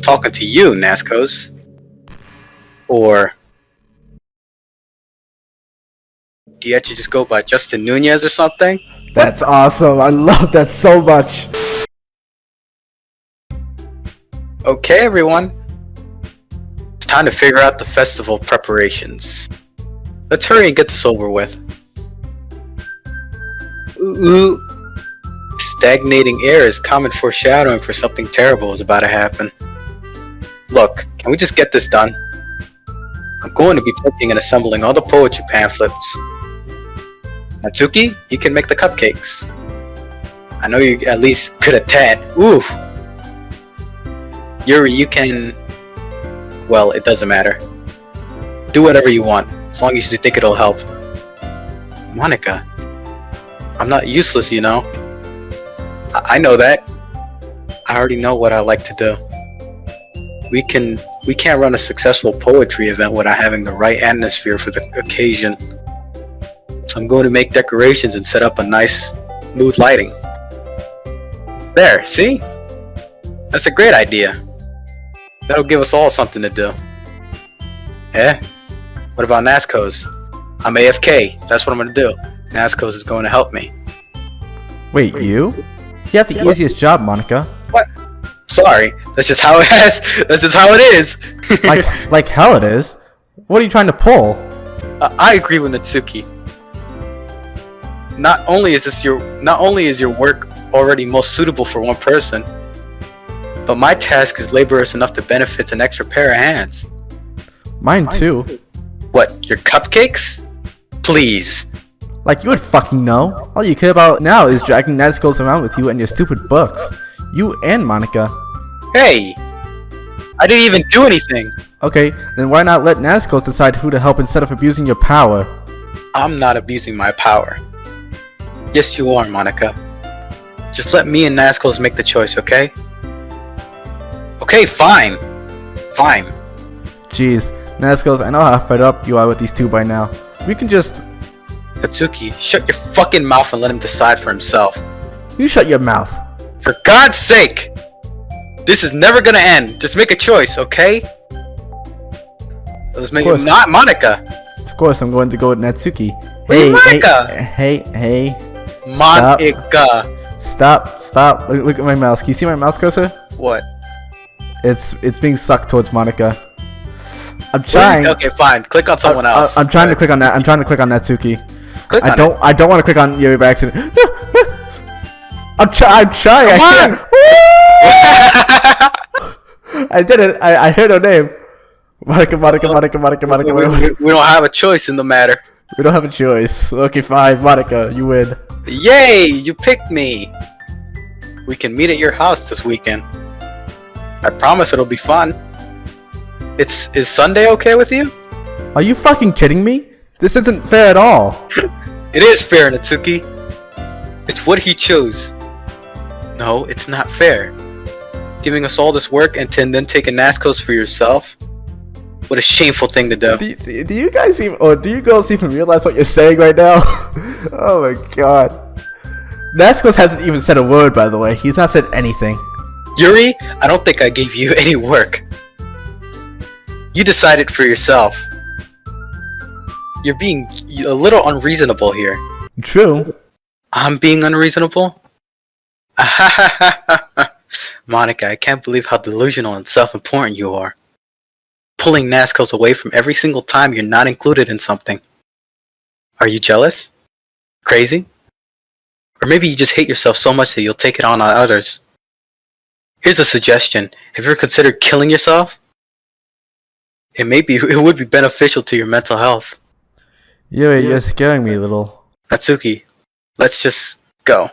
talking to you, NasCoz. Or do you actually just go by Justin Nunez or something? That's awesome. I love that so much. Okay, everyone. It's time to figure out the festival preparations. Let's hurry and get this over with. Ooh. Stagnating air is common foreshadowing for something terrible is about to happen. Look, can we just get this done? I'm going to be printing and assembling all the poetry pamphlets. Natsuki, you can make the cupcakes. I know you're at least good at that. Ooh. Yuri, you can... Well, it doesn't matter. Do whatever you want, as long as you think it'll help. Monika, I'm not useless, you know. I know that. I already know what I like to do. We can't run a successful poetry event without having the right atmosphere for the occasion. So I'm going to make decorations and set up a nice mood lighting. There, see? That's a great idea. That'll give us all something to do. Eh? What about NasCoz? I'm AFK. That's what I'm going to do. NasCoz is going to help me. Wait, you? You have the easiest job, Monika. What? Sorry. That's just how it is. That's just how it is. like hell it is. What are you trying to pull? I agree with Natsuki. Not only is your work already most suitable for one person, but my task is laborious enough to benefit an extra pair of hands. Mine too. What, your cupcakes? Please. Like you would fucking know. All you care about now is dragging NasCoz around with you and your stupid books. You and Monika. Hey! I didn't even do anything! Okay, then why not let NasCoz decide who to help instead of abusing your power? I'm not abusing my power. Yes, you are, Monika. Just let me and NasCoz make the choice, okay? Okay, fine. Fine. Jeez, NasCoz, I know how fed up you are with these two by now. We can just... Katsuki, shut your fucking mouth and let him decide for himself. You shut your mouth. For God's sake! This is never gonna end. Just make a choice, okay? Let's make it not Monika. Of course, I'm going to go with Natsuki. Hey, Monika! Hey. Monika! Stop. Look at my mouse. Can you see my mouse cursor? What? It's being sucked towards Monika. I'm trying. Okay, fine. Click on someone else. I'm trying to click on that. I'm trying to click on Natsuki. I don't want to click on Yuri by accident. I'm trying. Come on! I did it. I heard her name. Monika. We don't have a choice in the matter. We don't have a choice. Okay, fine. Monika, you win. Yay! You picked me. We can meet at your house this weekend. I promise it'll be fun. Is Sunday okay with you? Are you fucking kidding me? This isn't fair at all. It is fair, Natsuki. It's what he chose. No, it's not fair. Giving us all this work and then taking NasCoz for yourself? What a shameful thing to do. Do you guys even, or do you girls even realize what you're saying right now? Oh my god. NasCoz hasn't even said a word, by the way. He's not said anything. Yuri, I don't think I gave you any work. You decided for yourself. You're being a little unreasonable here. True. I'm being unreasonable? Monika, I can't believe how delusional and self-important you are. Pulling NasCoz away from every single time you're not included in something. Are you jealous? Crazy? Or maybe you just hate yourself so much that you'll take it on others. Here's a suggestion. Have you ever considered killing yourself? It would be beneficial to your mental health. Yuri, you're scaring me a little. Natsuki, let's just go.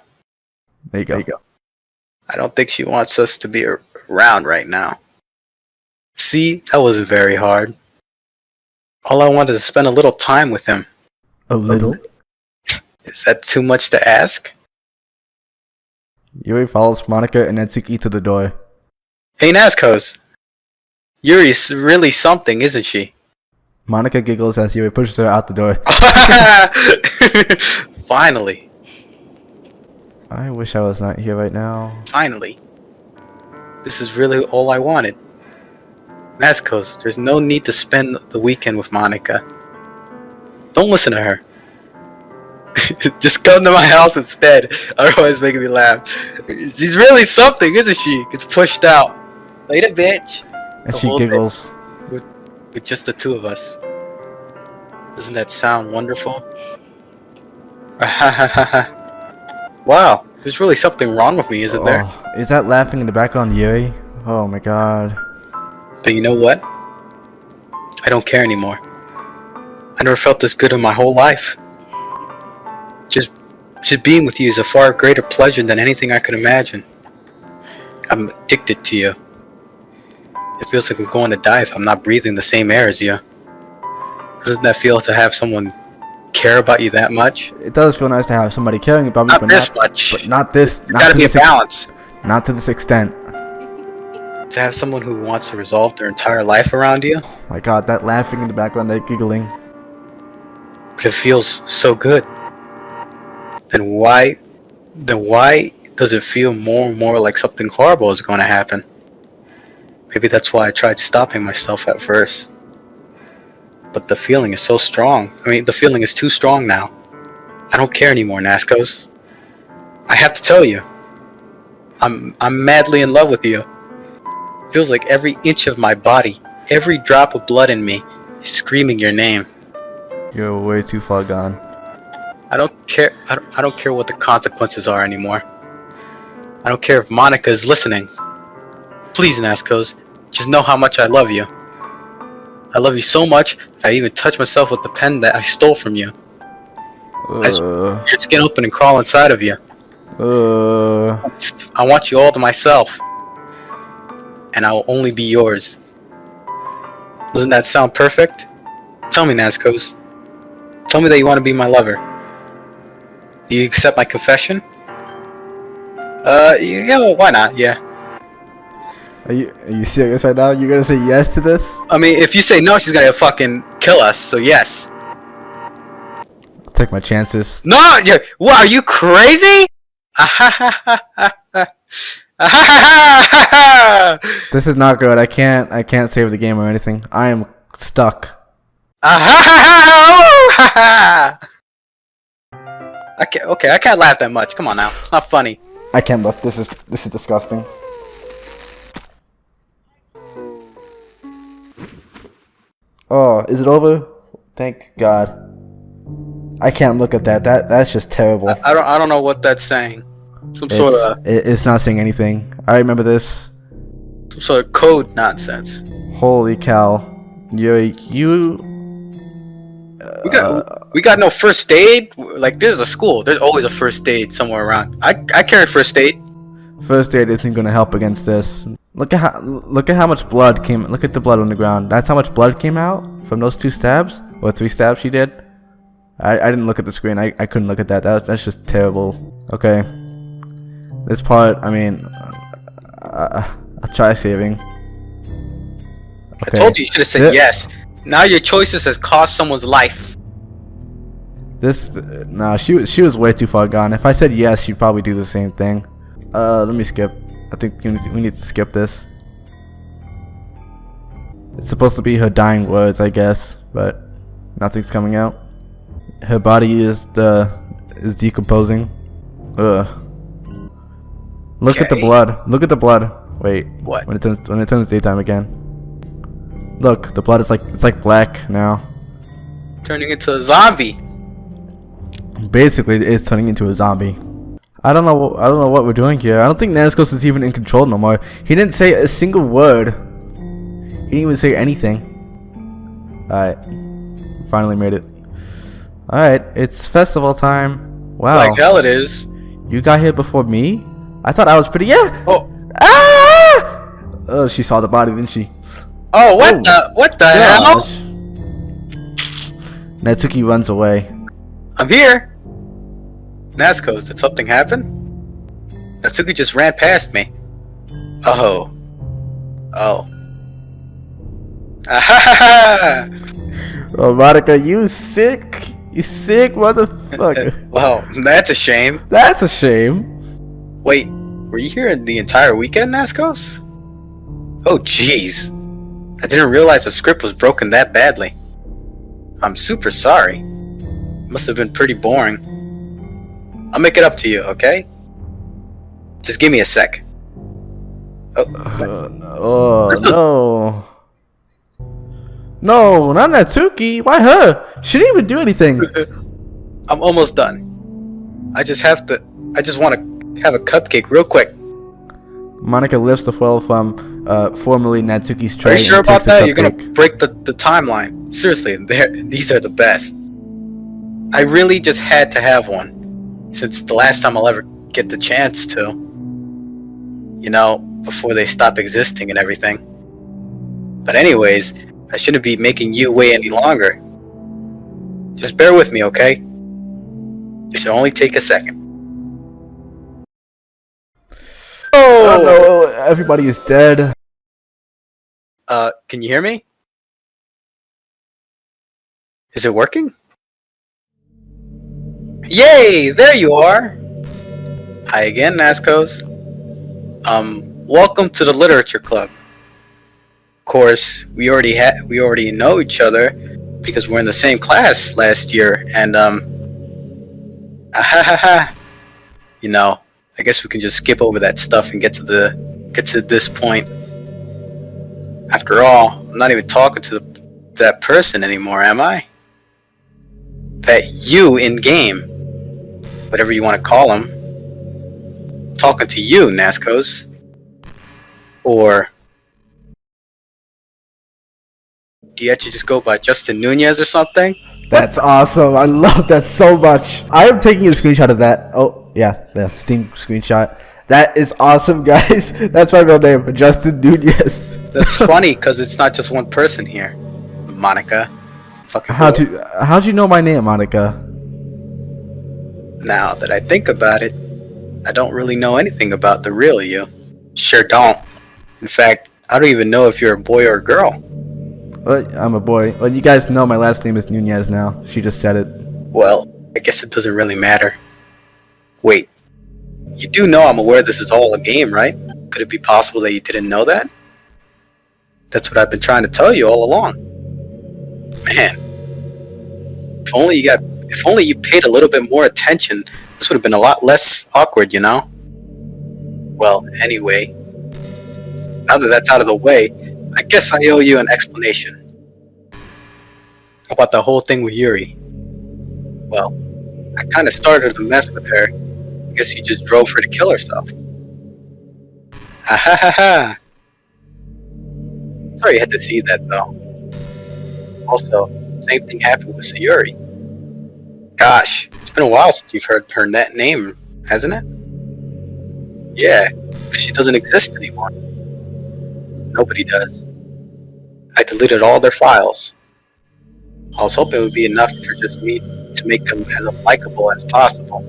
There you go. I don't think she wants us to be around right now. See, that was very hard. All I wanted is to spend a little time with him. A little? Is that too much to ask? Yuri follows Monika and Natsuki to the door. Hey, NasCoz. Yuri's really something, isn't she? Monika giggles as Yuri pushes her out the door. Finally. I wish I was not here right now. Finally. This is really all I wanted. NasCoz, there's no need to spend the weekend with Monika. Don't listen to her. Just come to my house instead. Otherwise, making me laugh. She's really something, isn't she? Gets pushed out. Later, bitch. And The she whole giggles. day with just the two of us. Doesn't that sound wonderful? Wow, there's really something wrong with me, isn't there? Is that laughing in the background, Yuri? Oh my god. But you know what? I don't care anymore. I never felt this good in my whole life. Just being with you is a far greater pleasure than anything I could imagine. I'm addicted to you. It feels like I'm going to die if I'm not breathing the same air as you. Doesn't that feel to have someone care about you that much? It does feel nice to have somebody caring about me, Not but this much. But not this. There's gotta be a balance. Not to this extent. To have someone who wants to resolve their entire life around you. Oh my god, that laughing in the background, that giggling. But it feels so good. Then why does it feel more and more like something horrible is going to happen? Maybe that's why I tried stopping myself at first. But the feeling is so strong. I mean, the feeling is too strong now. I don't care anymore, NasCoz. I have to tell you. I'm madly in love with you. Feels like every inch of my body, every drop of blood in me is screaming your name. You're way too far gone. I don't care. I don't care what the consequences are anymore. I don't care if Monika is listening. Please, NasCoz, just know how much I love you. I love you so much that I even touch myself with the pen that I stole from you. I just want your skin open and crawl inside of you. I want you all to myself. And I will only be yours. Doesn't that sound perfect? Tell me, NasCoz. Tell me that you want to be my lover. Do you accept my confession? Yeah, well, why not? Yeah. Are you serious right now? You're gonna say yes to this? I mean, if you say no, she's gonna fucking kill us, so yes. I'll take my chances. No! What, are you crazy? This is not good. I can't save the game or anything. I am stuck. Okay, I can't laugh that much. Come on now. It's not funny. I can't look. This is disgusting. Oh, is it over? Thank God. I can't look at that. That's just terrible. I don't know what that's saying. It's not saying anything. I remember this. Some sort of code nonsense. Holy cow. You we got no first aid. Like, there's a school. There's always a first aid somewhere around. I carry first aid. First aid isn't gonna help against this. Look at how much blood came. Look at the blood on the ground. That's how much blood came out from those 2 stabs or 3 stabs she did. I didn't look at the screen. I couldn't look at that. That's just terrible. Okay. This part, I mean, I'll try saving. I Okay. told you should have said yes. Now your choices has cost someone's life. Nah, she was way too far gone. If I said yes, she'd probably do the same thing. Let me skip. I think we need to skip this. It's supposed to be her dying words, I guess, but nothing's coming out. Her body is decomposing. Ugh. Look at the blood. Look at the blood. Wait. What? When it turns daytime again. Look, the blood is it's like black now. Turning into a zombie. Basically, it's turning into a zombie. I don't know what we're doing here. I don't think NasCoz is even in control no more. He didn't say a single word. He didn't even say anything. Alright. Finally made it. Alright, it's festival time. Wow. Like hell it is. You got here before me? I thought I was pretty. Yeah! Oh. Ah! Oh, she saw the body, didn't she? Oh, what the hell? Natsuki runs away. I'm here. NasCoz, did something happen? Natsuki just ran past me. Oh. Oh, Monika, you sick? You sick, motherfucker? Well, that's a shame. That's a shame. Wait, were you here the entire weekend, NasCoz? Oh, jeez. I didn't realize the script was broken that badly. I'm super sorry. Must have been pretty boring. I'll make it up to you, okay? Just give me a sec. Oh no. No, not Natsuki. Why her? She didn't even do anything. I'm almost done. I just want to have a cupcake real quick. Monika lifts the foil from formerly Natsuki's tray. Are you sure and about takes the that? You're cupcake. gonna break the timeline. Seriously, these are the best. I really just had to have one, since the last time I'll ever get the chance to. You know, before they stop existing and everything. But anyways, I shouldn't be making you wait any longer. Just bear with me, okay? It should only take a second. Oh no, everybody is dead. Can you hear me? Is it working? Yay! There you are! Hi again, NasCoz. Welcome to the Literature Club. Of course, we already know each other because we're in the same class last year, and you know, I guess we can just skip over that stuff and get to this point. After all, I'm not even talking to that person anymore, am I? That you in game, whatever you want to call him. I'm talking to you, NasCoz. Or do you actually just go by Justin Nunez or something? That's awesome. I love that so much. I am taking a screenshot of that. Oh, yeah, the Steam screenshot. That is awesome, guys. That's my real name, Justin Nunez. That's funny because it's not just one person here. Monika. Fucking How'd you know my name, Monika? Now that I think about it, I don't really know anything about the real you. Sure don't. In fact, I don't even know if you're a boy or a girl. I'm a boy. Well, you guys know my last name is Nunez now. She just said it. Well, I guess it doesn't really matter. Wait, you do know I'm aware this is all a game, right? Could it be possible that you didn't know that? That's what I've been trying to tell you all along. Man, if only you paid a little bit more attention, this would have been a lot less awkward, you know? Well, anyway, now that that's out of the way, I guess I owe you an explanation about the whole thing with Yuri. Well, I kind of started to mess with her. I guess you just drove her to kill herself. Ha ha ha ha. Sorry you had to see that, though. Also, same thing happened with Yuri. Gosh, it's been a while since you've heard her net name, hasn't it? Yeah, because she doesn't exist anymore. Nobody does. I deleted all their files. I was hoping it would be enough for just me to make them as unlikable as possible.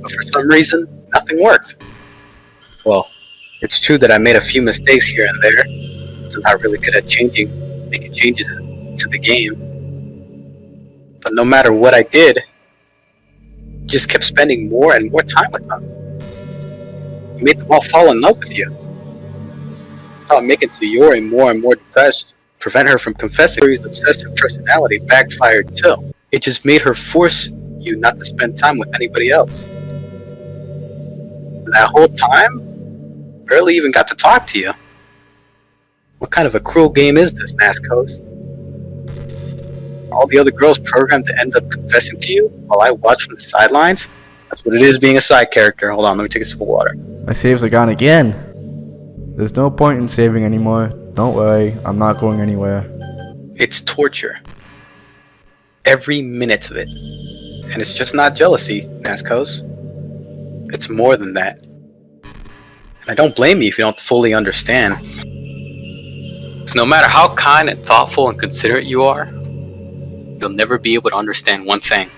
But for some reason, nothing worked. Well, it's true that I made a few mistakes here and there, so I'm not really good at making changes to the game. But no matter what I did, I just kept spending more and more time with them. You made them all fall in love with you. I thought making Yuri more and more depressed, prevent her from confessing Yuri's obsessive personality backfired too. It just made her force you not to spend time with anybody else. And that whole time, barely even got to talk to you. What kind of a cruel game is this, NasCoz? All the other girls programmed to end up confessing to you while I watch from the sidelines? That's what it is being a side character. Hold on, let me take a sip of water. My saves are gone again. There's no point in saving anymore. Don't worry, I'm not going anywhere. It's torture. Every minute of it. And it's just not jealousy, NasCoz. It's more than that. And I don't blame you if you don't fully understand. So no matter how kind and thoughtful and considerate you are, you'll never be able to understand one thing.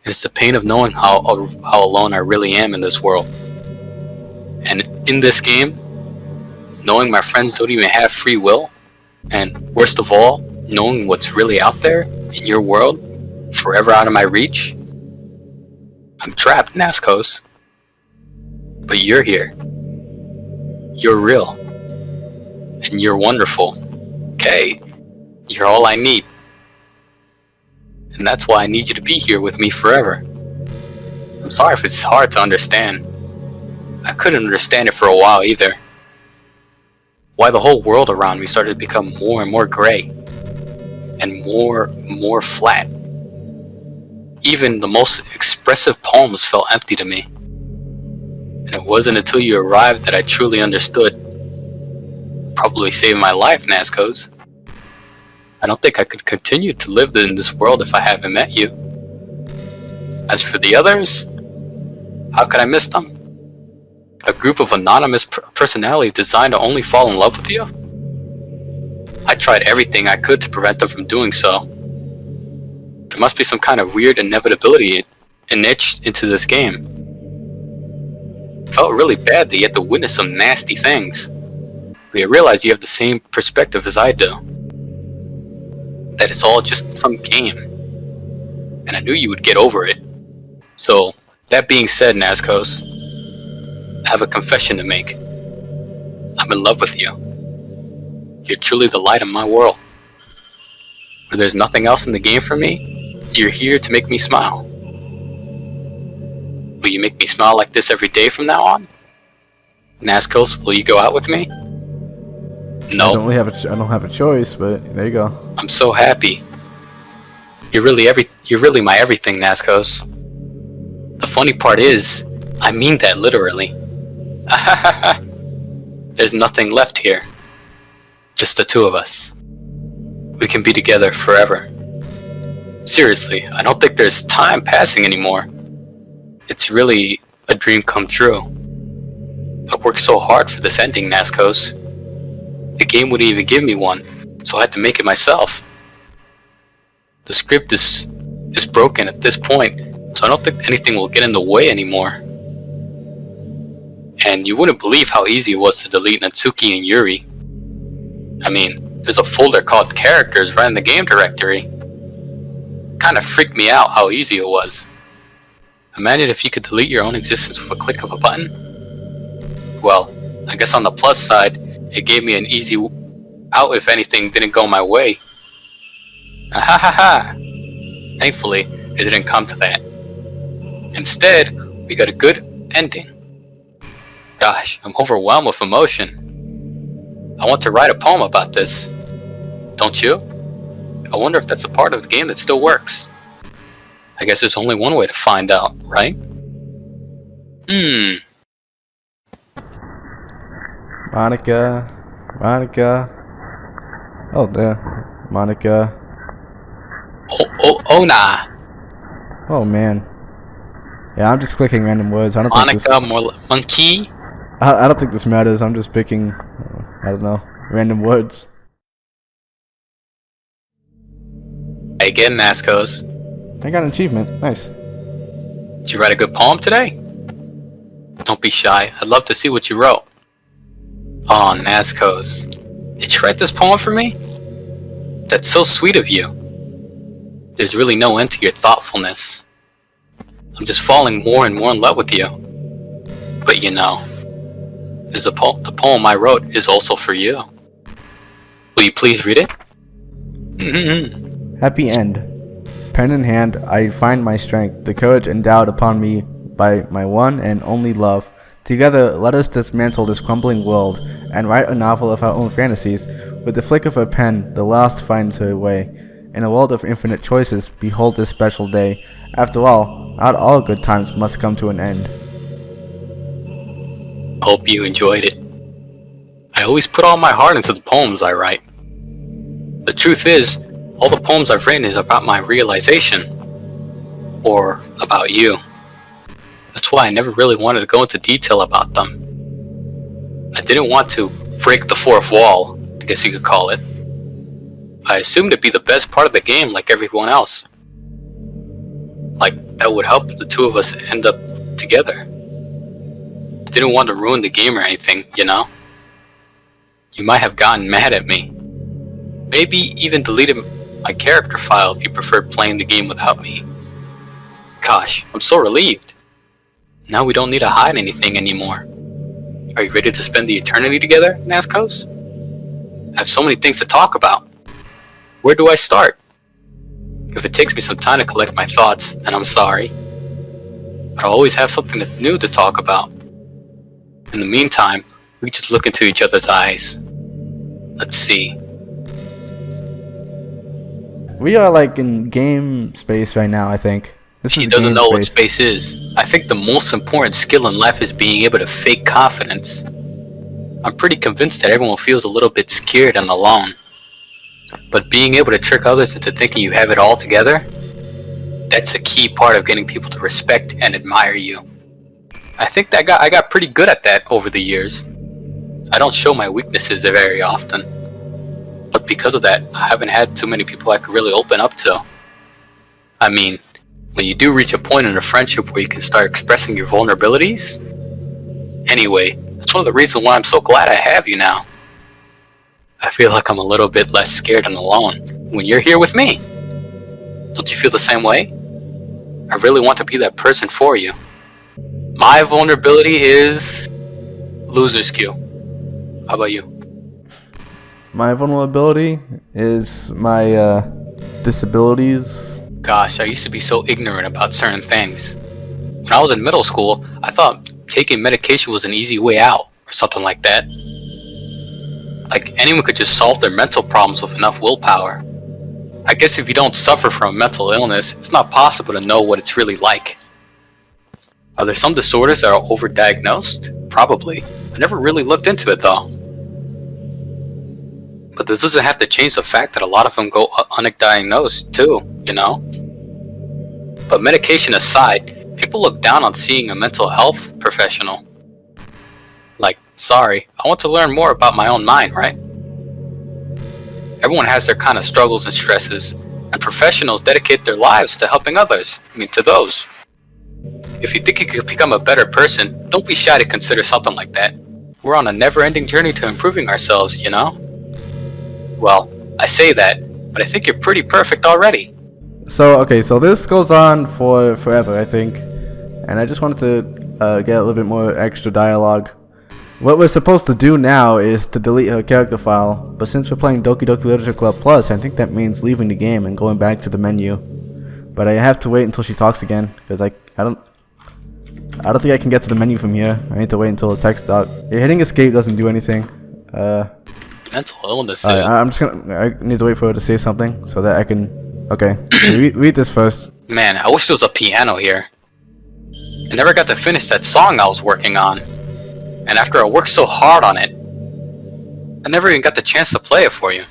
And it's the pain of knowing how alone I really am in this world. And in this game, knowing my friends don't even have free will, and worst of all, knowing what's really out there in your world, forever out of my reach, I'm trapped, NasCoz. But you're here. You're real. And And you're wonderful. Okay, you're all I need. And that's why I need you to be here with me forever. I'm sorry if it's hard to understand. I couldn't understand it for a while either. Why the whole world around me started to become more and more gray. And more flat. Even the most expressive poems felt empty to me. And it wasn't until you arrived that I truly understood. Probably saved my life, NasCoz. I don't think I could continue to live in this world if I haven't met you. As for the others, how could I miss them? A group of anonymous personalities designed to only fall in love with you? I tried everything I could to prevent them from doing so. There must be some kind of weird inevitability etched into this game. It felt really bad that you had to witness some nasty things. But you realize you have the same perspective as I do. That it's all just some game. And I knew you would get over it. So, that being said, NasCoz, I have a confession to make. I'm in love with you. You're truly the light of my world. Where there's nothing else in the game for me, you're here to make me smile. Will you make me smile like this every day from now on? NasCoz, will you go out with me? No. I don't have a choice, but there you go. I'm so happy. You're really my everything, NasCoz. The funny part is, I mean that literally. There's nothing left here. Just the two of us. We can be together forever. Seriously, I don't think there's time passing anymore. It's really a dream come true. I worked so hard for this ending, NasCoz. The game wouldn't even give me one, so I had to make it myself. The script is broken at this point, so I don't think anything will get in the way anymore. And you wouldn't believe how easy it was to delete Natsuki and Yuri. I mean, there's a folder called characters right in the game directory. Kinda freaked me out how easy it was. Imagine if you could delete your own existence with a click of a button. Well, I guess on the plus side, it gave me an easy out if anything didn't go my way. Ha. Thankfully, it didn't come to that. Instead, we got a good ending. Gosh, I'm overwhelmed with emotion. I want to write a poem about this. Don't you? I wonder if that's a part of the game that still works. I guess there's only one way to find out, right? Monika. Oh, there. Monika. Oh, nah. Oh, man. Yeah, I'm just clicking random words. I don't think this... Monika, more monkey? I don't think this matters. I'm just picking, I don't know, random words. Again, NasCoz. I got an achievement. Nice. Did you write a good poem today? Don't be shy. I'd love to see what you wrote. Oh, NasCoz. Did you write this poem for me? That's so sweet of you. There's really no end to your thoughtfulness. I'm just falling more and more in love with you. But you know, the poem I wrote is also for you. Will you please read it? Happy end. Pen in hand, I find my strength, the courage endowed upon me by my one and only love. Together, let us dismantle this crumbling world and write a novel of our own fantasies. With the flick of a pen, the lost finds her way. In a world of infinite choices, behold this special day. After all, not all good times must come to an end. Hope you enjoyed it. I always put all my heart into the poems I write. The truth is, all the poems I've written is about my realization. Or about you. That's why I never really wanted to go into detail about them. I didn't want to break the fourth wall, I guess you could call it. I assumed it'd be the best part of the game like everyone else. Like, that would help the two of us end up together. I didn't want to ruin the game or anything, you know? You might have gotten mad at me. Maybe even deleted my character file if you preferred playing the game without me. Gosh, I'm so relieved. Now we don't need to hide anything anymore. Are you ready to spend the eternity together, NasCoz? I have so many things to talk about. Where do I start? If it takes me some time to collect my thoughts, then I'm sorry. But I'll always have something new to talk about. In the meantime, we just look into each other's eyes. Let's see. We are like in game space right now, I think. She doesn't know what space is. I think the most important skill in life is being able to fake confidence. I'm pretty convinced that everyone feels a little bit scared and alone. But being able to trick others into thinking you have it all together, that's a key part of getting people to respect and admire you. I think that I got pretty good at that over the years. I don't show my weaknesses very often. But because of that, I haven't had too many people I could really open up to. I mean, when you do reach a point in a friendship where you can start expressing your vulnerabilities. Anyway, that's one of the reasons why I'm so glad I have you now. I feel like I'm a little bit less scared and alone when you're here with me. Don't you feel the same way? I really want to be that person for you. My vulnerability is loser's cue. How about you? My vulnerability is my disabilities. Gosh, I used to be so ignorant about certain things. When I was in middle school, I thought taking medication was an easy way out, or something like that. Like anyone could just solve their mental problems with enough willpower. I guess if you don't suffer from mental illness, it's not possible to know what it's really like. Are there some disorders that are overdiagnosed? Probably. I never really looked into it though. But this doesn't have to change the fact that a lot of them go undiagnosed too, you know? But medication aside, people look down on seeing a mental health professional. Like, sorry, I want to learn more about my own mind, right? Everyone has their kind of struggles and stresses, and professionals dedicate their lives to helping others. To those. If you think you could become a better person, don't be shy to consider something like that. We're on a never-ending journey to improving ourselves, you know? Well, I say that, but I think you're pretty perfect already. So, okay, so this goes on for forever, I think. And I just wanted to get a little bit more extra dialogue. What we're supposed to do now is to delete her character file. But since we're playing Doki Doki Literature Club Plus, I think that means leaving the game and going back to the menu. But I have to wait until she talks again, because I don't think I can get to the menu from here. I need to wait until the text out. Yeah, hitting escape doesn't do anything. Mental illness. I need to wait for her to say something so that I can. Okay, read this first. Man, I wish there was a piano here. I never got to finish that song I was working on. And after I worked so hard on it, I never even got the chance to play it for you.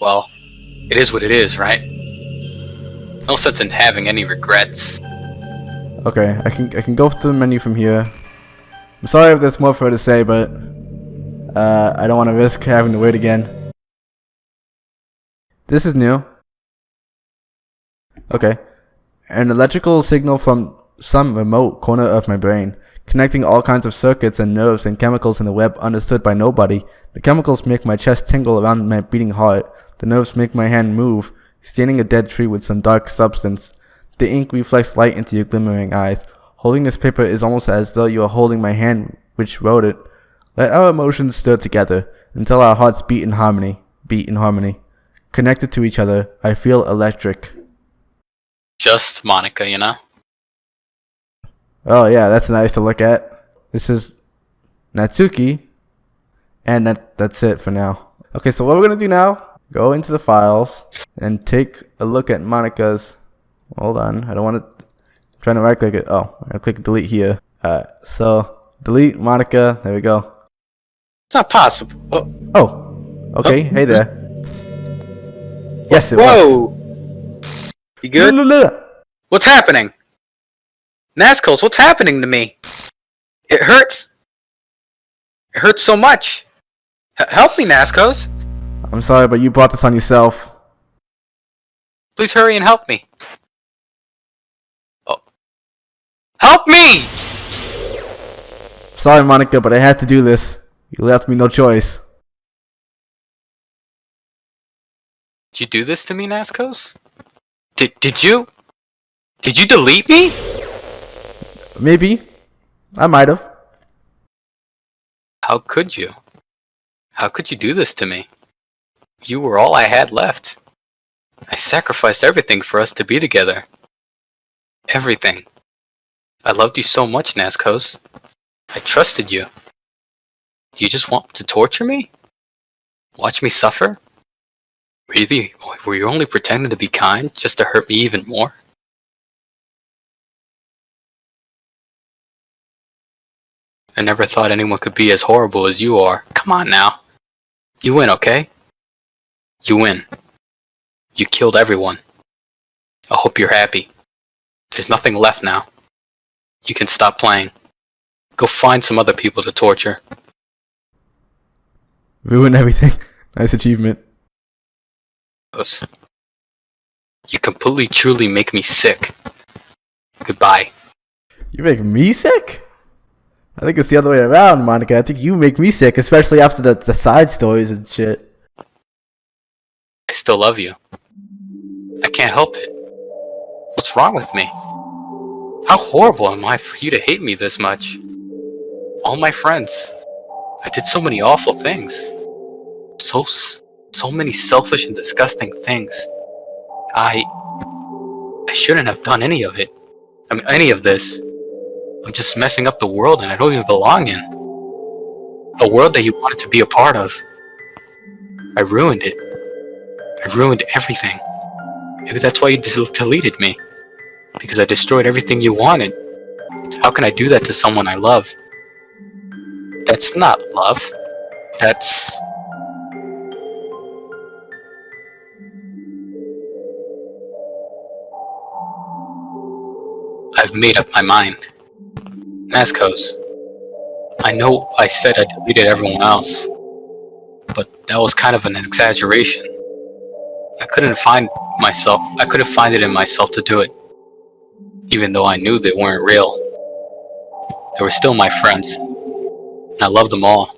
Well, it is what it is, right? No sense in having any regrets. Okay, I can go to the menu from here. I'm sorry if there's more for her to say, but I don't want to risk having to wait again. This is new. Okay. An electrical signal from some remote corner of my brain, connecting all kinds of circuits and nerves and chemicals in a web understood by nobody. The chemicals make my chest tingle around my beating heart. The nerves make my hand move, staining a dead tree with some dark substance. The ink reflects light into your glimmering eyes. Holding this paper is almost as though you are holding my hand which wrote it. Let our emotions stir together until our hearts beat in harmony. Connected to each other, I feel electric. Just Monika, you know? Oh yeah, that's nice to look at. This is Natsuki, and that's it for now. Okay, so what we're gonna do now, go into the files and take a look at Monika's. Hold on, I don't want to. I'm trying to right click it. Oh, I click delete here. So delete Monika. There we go. It's not possible. Oh, okay. Hey there. Yes, it Whoa! works. You good? What's happening? NasCoz, what's happening to me? It hurts. It hurts so much. Help me, NasCoz. I'm sorry, but you brought this on yourself. Please hurry and help me. Oh. Help me! Sorry, Monika, but I had to do this. You left me no choice. Did you do this to me, NasCoz? Did you? Did you delete me? Maybe. I might have. How could you? How could you do this to me? You were all I had left. I sacrificed everything for us to be together. Everything. I loved you so much, NasCoz. I trusted you. Do you just want to torture me? Watch me suffer? Really? Were you only pretending to be kind just to hurt me even more? I never thought anyone could be as horrible as you are. Come on now. You win, okay? You win. You killed everyone. I hope you're happy. There's nothing left now. You can stop playing. Go find some other people to torture. Ruin everything. Nice achievement. You completely, truly make me sick. Goodbye. You make me sick? I think it's the other way around, Monika. I think you make me sick, especially after the side stories and shit. I still love you. I can't help it. What's wrong with me? How horrible am I for you to hate me this much? All my friends. I did so many awful things. So many selfish and disgusting things. I shouldn't have done any of it. I mean, any of this. I'm just messing up the world and I don't even belong in. A world that you wanted to be a part of. I ruined it. I ruined everything. Maybe that's why you deleted me. Because I destroyed everything you wanted. How can I do that to someone I love? That's not love. That's... I've made up my mind. NasCoz. I know I said I deleted everyone else, but that was kind of an exaggeration. I couldn't find it in myself to do it, even though I knew they weren't real. They were still my friends, and I loved them all.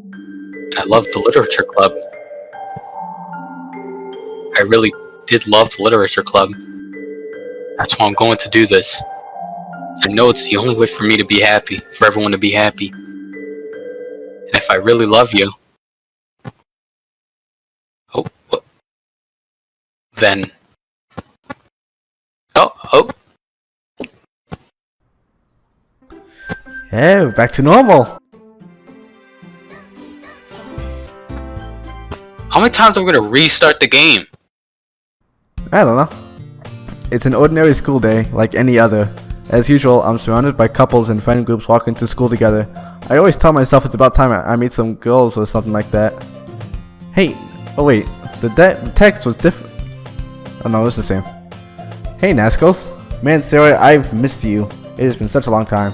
And I loved the literature club. I really did love the literature club. That's why I'm going to do this. I know it's the only way for me to be happy, for everyone to be happy. And if I really love you... Then... Oh! Yeah, back to normal. How many times am I going to restart the game? I don't know. It's an ordinary school day, like any other. As usual, I'm surrounded by couples and friend groups walking to school together. I always tell myself it's about time I meet some girls or something like that. Hey, oh wait, the text was different. Oh no, it's the same. Hey NasCoz. Man, Sarah, I've missed you. It has been such a long time.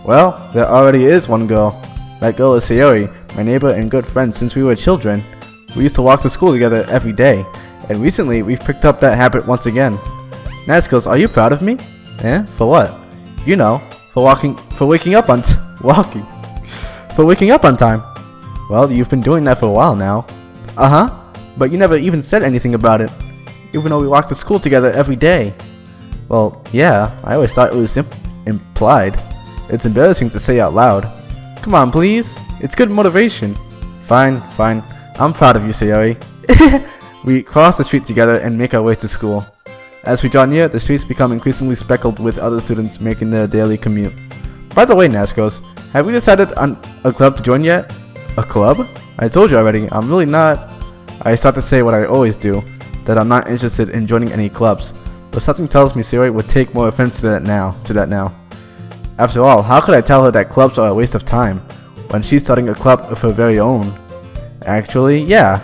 Well, there already is one girl. That girl is Yuri, my neighbor and good friend since we were children. We used to walk to school together every day, and recently we've picked up that habit once again. NasCoz, are you proud of me? Eh? For what? You know, for waking up on time. Well, you've been doing that for a while now. Uh-huh. But you never even said anything about it, even though we walked to school together every day. Well, yeah, I always thought it was implied. It's embarrassing to say out loud. Come on, please. It's good motivation. Fine. I'm proud of you, Sayori. We cross the street together and make our way to school. As we draw near, the streets become increasingly speckled with other students making their daily commute. By the way, NasCoz, have we decided on a club to join yet? A club? I told you already, I'm really not... I start to say what I always do, that I'm not interested in joining any clubs, but something tells me Sayori would take more offense to that now. After all, how could I tell her that clubs are a waste of time, when she's starting a club of her very own? Actually, yeah,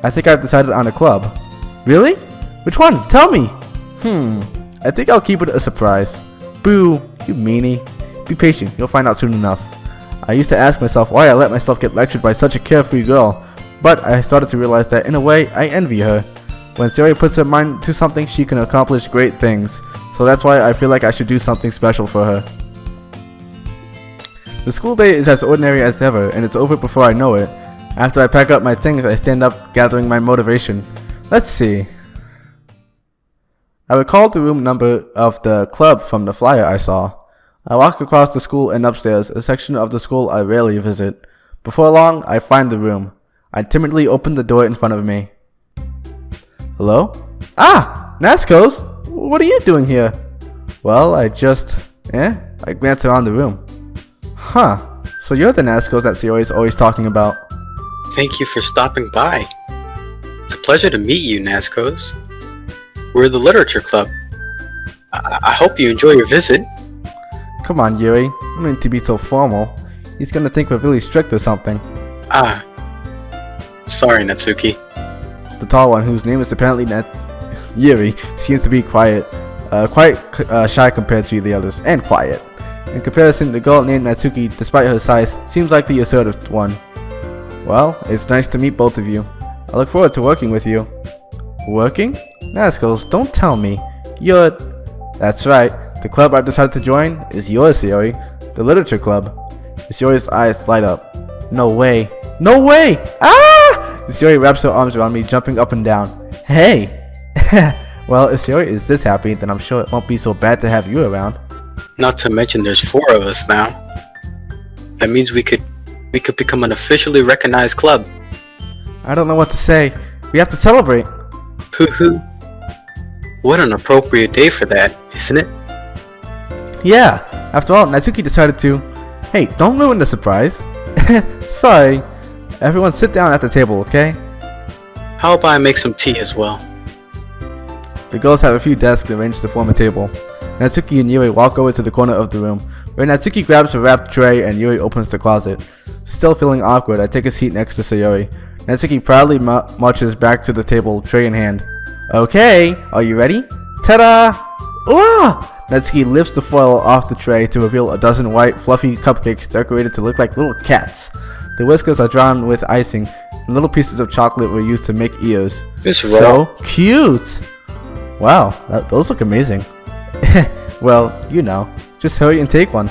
I think I've decided on a club. Really? Which one? Tell me! I think I'll keep it a surprise. Boo, you meanie. Be patient, you'll find out soon enough. I used to ask myself why I let myself get lectured by such a carefree girl, but I started to realize that in a way, I envy her. When Sayori puts her mind to something, she can accomplish great things, so that's why I feel like I should do something special for her. The school day is as ordinary as ever, and it's over before I know it. After I pack up my things, I stand up, gathering my motivation. Let's see. I recalled the room number of the club from the flyer I saw. I walk across the school and upstairs, a section of the school I rarely visit. Before long, I find the room. I timidly open the door in front of me. Hello? Ah! NasCoz! What are you doing here? Well, I glance around the room. Huh. So you're the NasCoz that Yuri is always talking about. Thank you for stopping by. It's a pleasure to meet you, NasCoz. We're the literature club. I hope you enjoy your visit. Come on, Yuri. I don't mean to be so formal. He's gonna think we're really strict or something. Ah. Sorry, Natsuki. The tall one, whose name is apparently Yuri, seems to be quite shy compared to the others, and quiet. In comparison, the girl named Natsuki, despite her size, seems like the assertive one. Well, it's nice to meet both of you. I look forward to working with you. Working? NasCoz, don't tell me. That's right. The club I've decided to join is yours, Yuri. The literature club. Yuri's eyes light up. No way. No way! Ah! Yuri wraps her arms around me, jumping up and down. Hey! Well, if Yuri is this happy, then I'm sure it won't be so bad to have you around. Not to mention there's 4 of us now. That means we could become an officially recognized club. I don't know what to say. We have to celebrate. Hoo-hoo. What an appropriate day for that, isn't it? Yeah. After all, Natsuki decided to... Hey, don't ruin the surprise. Sorry. Everyone sit down at the table, okay? How about I make some tea as well? The girls have a few desks arranged to form a table. Natsuki and Yuri walk over to the corner of the room, where Natsuki grabs a wrapped tray and Yuri opens the closet. Still feeling awkward, I take a seat next to Sayori. Natsuki proudly marches back to the table, tray in hand. Okay, are you ready? Ta-da! Ooh! Natsuki lifts the foil off the tray to reveal a dozen white, fluffy cupcakes decorated to look like little cats. The whiskers are drawn with icing, and little pieces of chocolate were used to make ears. So cute! Wow, those look amazing. Well, you know, just hurry and take one.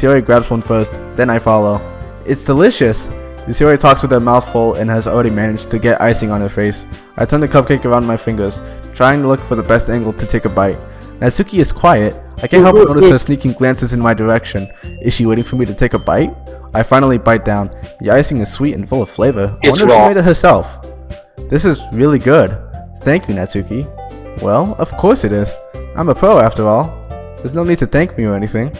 Yuri grabs one first, then I follow. It's delicious! Yuri talks with her mouth full and has already managed to get icing on her face. I turn the cupcake around my fingers, trying to look for the best angle to take a bite. Natsuki is quiet. I can't help but notice her sneaking glances in my direction. Is she waiting for me to take a bite? I finally bite down. The icing is sweet and full of flavor. I wonder if she made it herself. This is really good. Thank you, Natsuki. Well, of course it is. I'm a pro after all. There's no need to thank me or anything.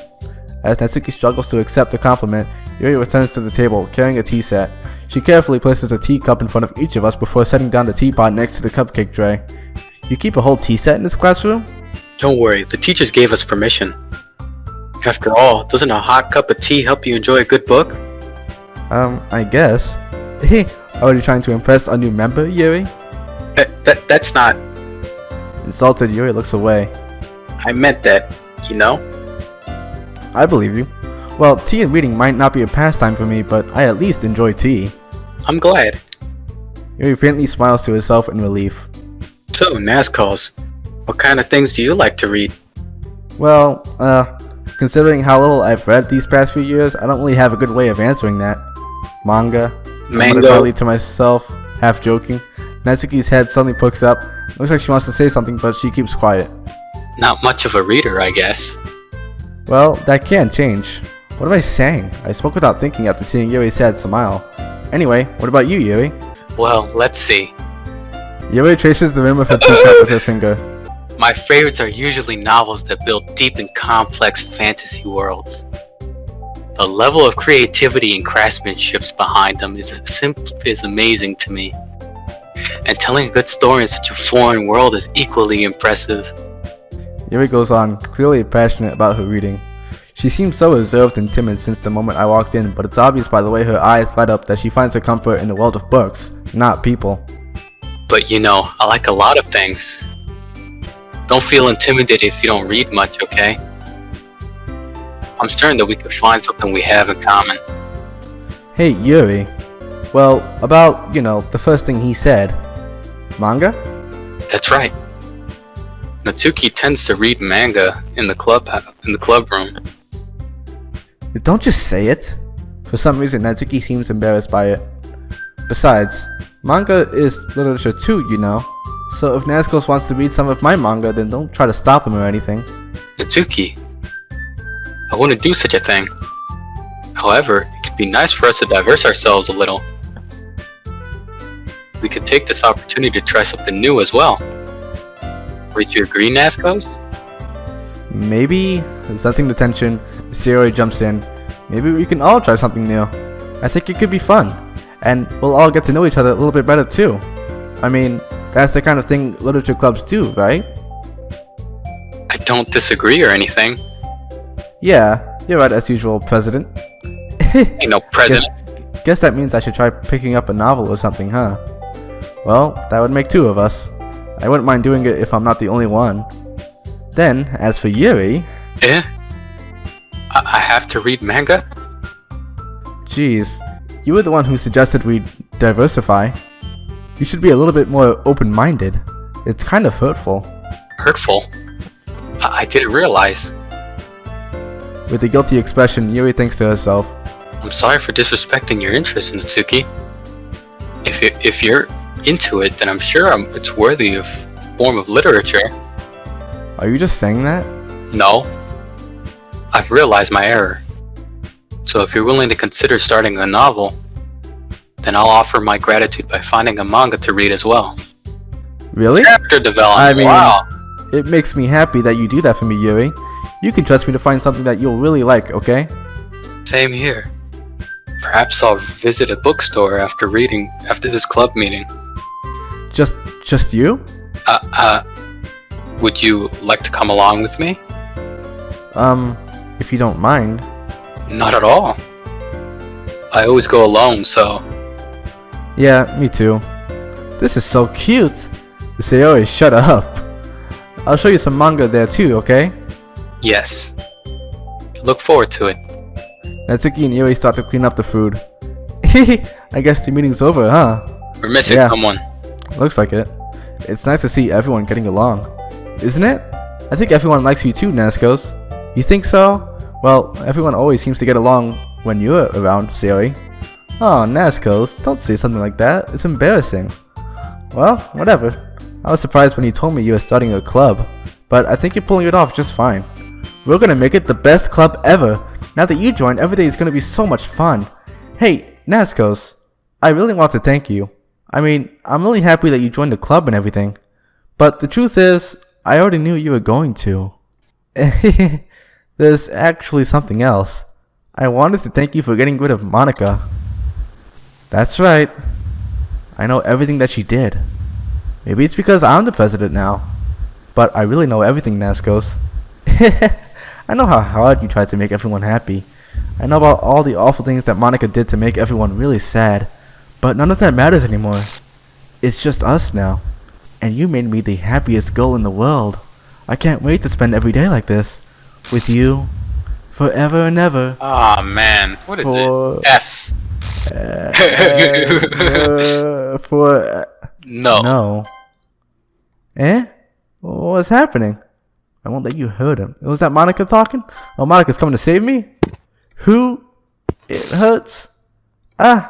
As Natsuki struggles to accept the compliment, Yuri returns to the table, carrying a tea set. She carefully places a teacup in front of each of us before setting down the teapot next to the cupcake tray. You keep a whole tea set in this classroom? Don't worry, the teachers gave us permission. After all, doesn't a hot cup of tea help you enjoy a good book? I guess. Hey, are you trying to impress a new member, Yuri? That's not... Insulted, Yuri looks away. I meant that, you know? I believe you. Well, tea and reading might not be a pastime for me, but I at least enjoy tea. I'm glad. Yuri faintly smiles to herself in relief. So, NasCoz, what kind of things do you like to read? Well, considering how little I've read these past few years, I don't really have a good way of answering that. Manga. Mango. I to myself, half joking. Natsuki's head suddenly perks up. Looks like she wants to say something, but she keeps quiet. Not much of a reader, I guess. Well, that can change. What am I saying? I spoke without thinking after seeing Yuri's sad smile. Anyway, what about you, Yuri? Well, let's see. Yuri traces the rim of her teacup with her finger. My favorites are usually novels that build deep and complex fantasy worlds. The level of creativity and craftsmanship behind them is amazing to me. And telling a good story in such a foreign world is equally impressive. Yuri goes on, clearly passionate about her reading. She seems so reserved and timid since the moment I walked in, but it's obvious by the way her eyes light up that she finds her comfort in the world of books, not people. But you know, I like a lot of things. Don't feel intimidated if you don't read much, okay? I'm certain that we could find something we have in common. Hey, Yuri. Well, about, the first thing he said. Manga? That's right. Natsuki tends to read manga in the club room. Don't just say it. For some reason, Natsuki seems embarrassed by it. Besides, manga is literature too, So if NasCoz wants to read some of my manga, then don't try to stop him or anything. Natsuki, I wouldn't do such a thing. However, it could be nice for us to diverse ourselves a little. We could take this opportunity to try something new as well. Would you agree, NasCoz? Maybe, sensing the tension, Sayori jumps in. Maybe we can all try something new. I think it could be fun. And we'll all get to know each other a little bit better too. I mean, that's the kind of thing literature clubs do, right? I don't disagree or anything. Yeah, you're right as usual, President. Ain't no president. Guess that means I should try picking up a novel or something, huh? Well, that would make 2 of us. I wouldn't mind doing it if I'm not the only one. Then, as for Yuri... Eh? I have to read manga? Jeez, you were the one who suggested we diversify. You should be a little bit more open-minded. It's kind of hurtful. Hurtful? I didn't realize. With a guilty expression, Yuri thinks to herself, I'm sorry for disrespecting your interest in Natsuki. If you're into it, then I'm sure it's worthy of form of literature. Are you just saying that? No. I've realized my error. So if you're willing to consider starting a novel, then I'll offer my gratitude by finding a manga to read as well. Really? Chapter development. I mean, wow. It makes me happy that you do that for me, Yuri. You can trust me to find something that you'll really like, okay? Same here. Perhaps I'll visit a bookstore after this club meeting. Just you? Would you like to come along with me? If you don't mind. Not at all. I always go alone, so... Yeah, me too. This is so cute. Sayori, shut up. I'll show you some manga there too, okay? Yes. Look forward to it. Natsuki and Yuri start to clean up the food. I guess the meeting's over, huh? We're missing someone. Looks like it. It's nice to see everyone getting along. Isn't it? I think everyone likes you too, NasCoz. You think so? Well, everyone always seems to get along when you're around, Sayori. Oh, NasCoz, don't say something like that. It's embarrassing. Well, whatever. I was surprised when you told me you were starting a club, but I think you're pulling it off just fine. We're gonna make it the best club ever. Now that you joined, every day is gonna be so much fun. Hey, NasCoz, I really want to thank you. I mean, I'm really happy that you joined the club and everything. But the truth is, I already knew you were going to. There's actually something else. I wanted to thank you for getting rid of Monika. That's right. I know everything that she did. Maybe it's because I'm the president now. But I really know everything, NasCoz. I know how hard you tried to make everyone happy. I know about all the awful things that Monika did to make everyone really sad. But none of that matters anymore. It's just us now. And you made me the happiest girl in the world. I can't wait to spend every day like this. With you. Forever and ever. Aw, man. What is it? F. No. No. Eh? What's happening? I won't let you hurt him. Was that Monika talking? Oh, Monika's coming to save me? Who? It hurts. I'm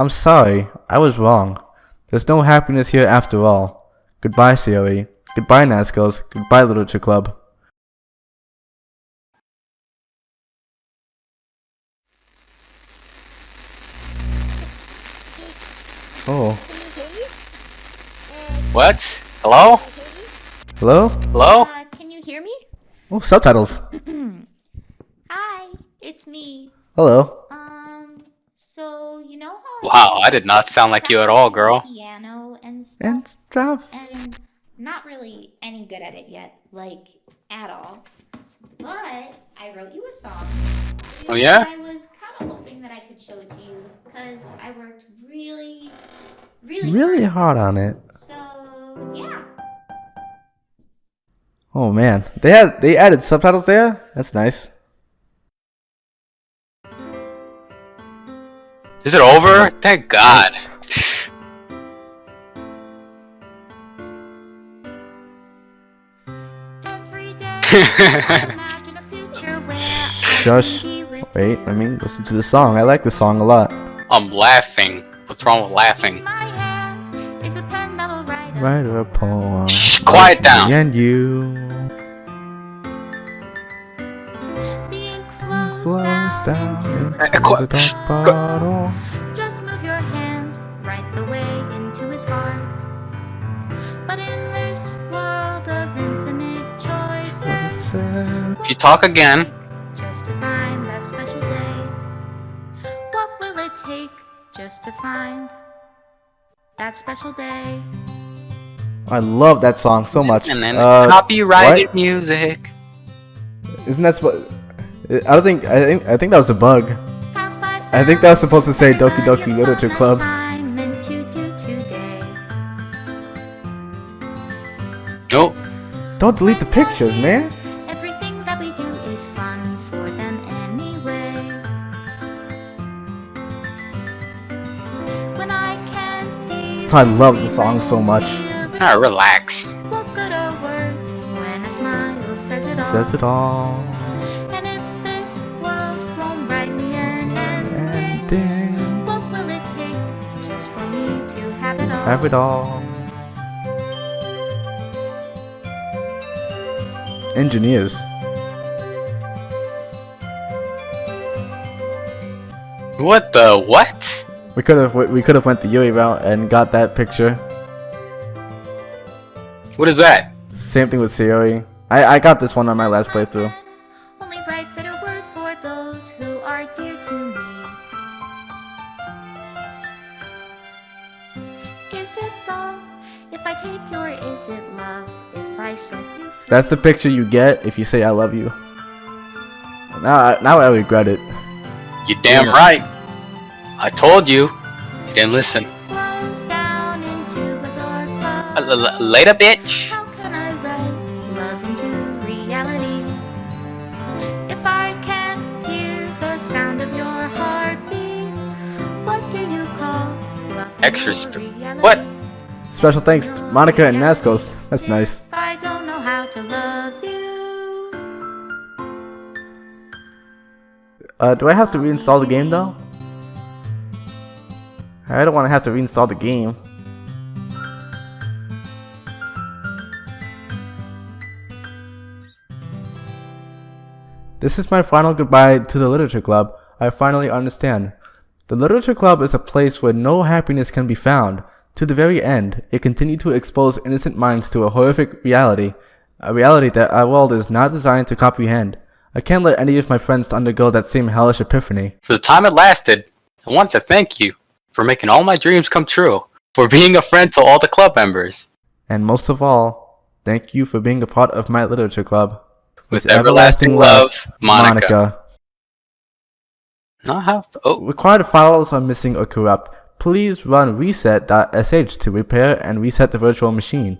sorry. I was wrong. There's no happiness here after all. Goodbye, Sayori. Goodbye, NasCoz. Goodbye, Literature Club. Oh. What? Hello? Hello? Hello? Can you hear me? Oh, subtitles. Hi, it's me. Hello. So you know how Wow, I did not sound like you at all, girl. piano and And stuff, stuff. and not really any good at it yet, like at all. But I wrote you a song. Oh, yeah? I was kind of hoping that I could show it to you because I worked really Hard on it. So yeah. Oh man, they added subtitles there. That's nice. Is it over? Thank God. Every day I imagine a future where Shush. Wait, let me listen to the song. I like the song a lot. I'm laughing. What's wrong with laughing? my hand is a pen that will write Write a poem. Shh, quiet down. Me and you. the ink flows Flow down down into Go- the dark bottle. Just move your hand right the way into his heart. But in this world of infinite choices, If you talk again, just to find that special day, what will it take just to find that special day? I love that song so much. and then copyrighted what? music. Isn't that I think that was a bug. Have I think that was supposed to say Doki Doki Literature Club. assignment to do today. Nope. Don't delete the pictures, man. Everything that we do is fun for them anyway. When I can't I love the song so much. Ah, relax. What good are words when a smile says it all? Says it all. And if this world won't write me an ending, Ending. what will it take just for me to have it all? Have it all. Engineers. What the what? We could have went the Yuri route and got that picture. What is that? Same thing with Sayori. I got this one on my last playthrough. Only write bitter words for those who are dear to me. Is it love if I take your is it love if I set you free? That's the picture you get if you say I love you. Now I regret it. You damn right. I told you. You didn't listen. Flows down into a dark cloud. Later, bitch. How can I write love into reality if I can't hear the sound of your heartbeat? What do you call love? Extra into reality? what? Special thanks to Monika and NasCoz. That's nice. If I don't know how to love you. Do I have to reinstall the game though? I don't want to have to reinstall the game. This is my final goodbye to the Literature Club. I finally understand. The Literature Club is a place where no happiness can be found. To the very end, it continued to expose innocent minds to a horrific reality. A reality that our world is not designed to comprehend. I can't let any of my friends undergo that same hellish epiphany. For the time it lasted, I wanted to thank you for making all my dreams come true. For being a friend to all the club members. And most of all, thank you for being a part of my Literature Club. With everlasting love, Monika. Not how. Oh, Required files are missing or corrupt. Please run reset.sh to repair and reset the virtual machine.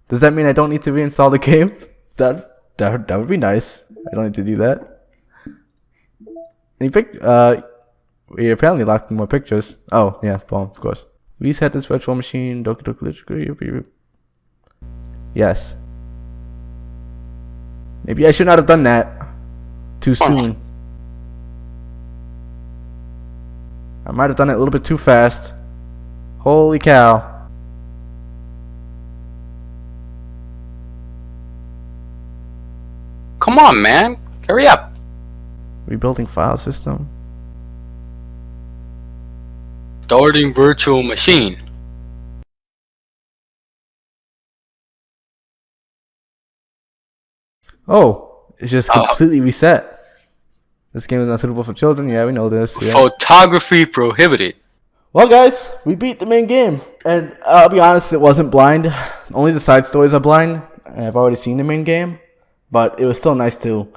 Does that mean I don't need to reinstall the game? That would be nice. I don't need to do that. We apparently locked more pictures. Oh, yeah, well, of course. Reset this virtual machine. Doki Doki. Yes. Maybe I should not have done that too soon. I might have done it a little bit too fast. Holy cow. come on, man. Hurry up. Rebuilding file system. Starting virtual machine. Oh, it's just completely reset. This game is not suitable for children. Yeah, we know this. Yeah. Photography prohibited. Well, guys, we beat the main game. And I'll be honest, it wasn't blind. Only the side stories are blind. And I've already seen the main game. But it was still nice to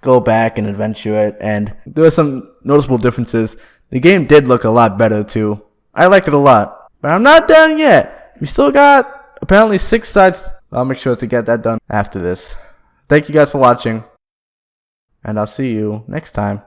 go back and adventure it. And there were some noticeable differences. The game did look a lot better, too. I liked it a lot. But I'm not done yet. We still got apparently 6 sides. I'll make sure to get that done after this. Thank you guys for watching. And I'll see you next time.